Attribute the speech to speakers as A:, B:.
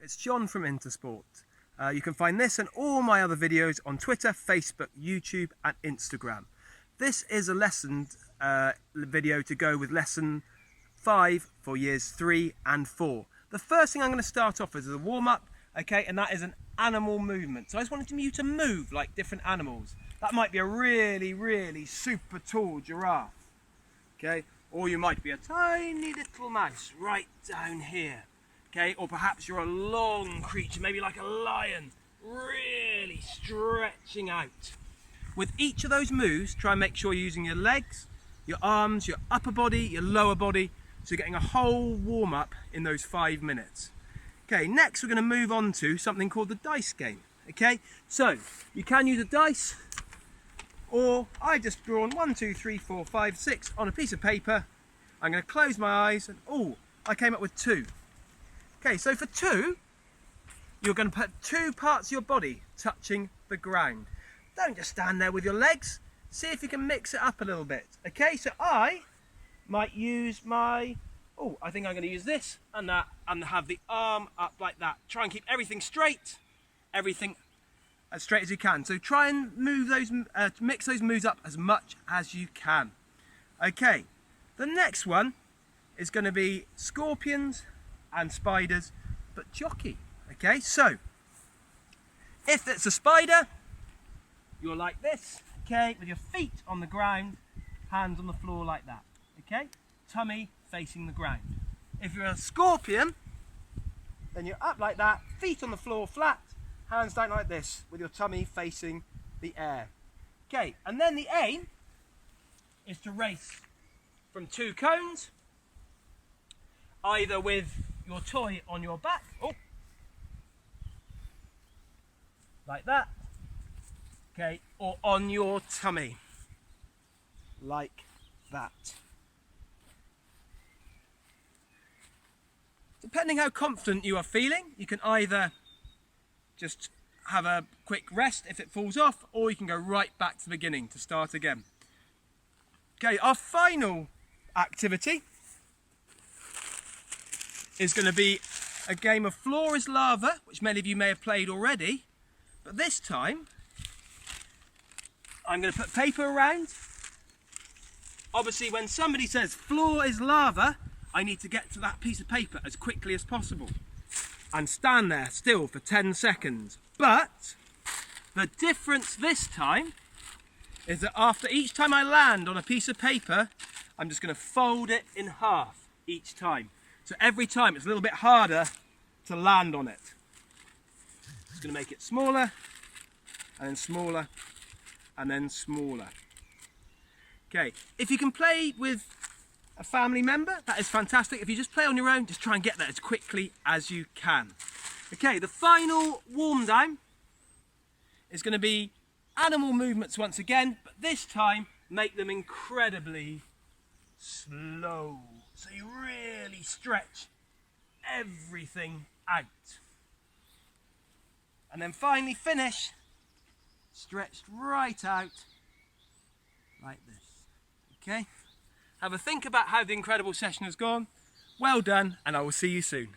A: it's John from Intersport. You can find this and all my other videos on Twitter, Facebook, YouTube and Instagram. This is a lesson video to go with lesson 5 for years 3 and 4. The first thing I'm going to start off with is a warm-up, okay, and that is an animal movement. So I just wanted you to move like different animals. That might be a really super tall giraffe, okay, or you might be a tiny little mouse right down here. Okay, or perhaps you're a long creature, maybe like a lion, really stretching out. With each of those moves, try and make sure you're using your legs, your arms, your upper body, your lower body, so you're getting a whole warm-up in those 5 minutes. Okay, next we're going to move on to something called the dice game. Okay, so you can use a dice, or I just drawn 1, 2, 3, 4, 5, 6 on a piece of paper. I'm going to close my eyes and I came up with 2. Okay, so for 2, you're going to put 2 parts of your body touching the ground. Don't just stand there with your legs. See if you can mix it up a little bit. Okay, so I might use my, I think I'm going to use this and that, and have the arm up like that. Try and keep everything straight, everything as straight as you can. So try and move those, mix those moves up as much as you can. Okay, the next one is going to be scorpions and spiders, but jockey. Okay, so if it's a spider, you're like this, okay, with your feet on the ground, hands on the floor like that, okay, tummy facing the ground. If you're a scorpion, then you're up like that, feet on the floor flat, hands down like this, with your tummy facing the air. Okay, and then the aim is to race from 2 cones, either with your toy on your back, like that, okay, or on your tummy, like that. Depending how confident you are feeling, you can either just have a quick rest if it falls off, or you can go right back to the beginning to start again. Okay, our final activity is going to be a game of Floor is Lava, which many of you may have played already, but this time I'm going to put paper around. Obviously when somebody says floor is lava, I need to get to that piece of paper as quickly as possible and stand there still for 10 seconds. But the difference this time is that after each time I land on a piece of paper, I'm just going to fold it in half each time. So every time it's a little bit harder to land on it. Just going to make it smaller, and then smaller, and then smaller. Okay, if you can play with a family member, that is fantastic. If you just play on your own, just try and get there as quickly as you can. Okay, the final warm down is going to be animal movements once again, but this time make them incredibly slow. So you really stretch everything out. And then finally finish stretched right out like this. Okay? Have a think about how the incredible session has gone. Well done, and I will see you soon.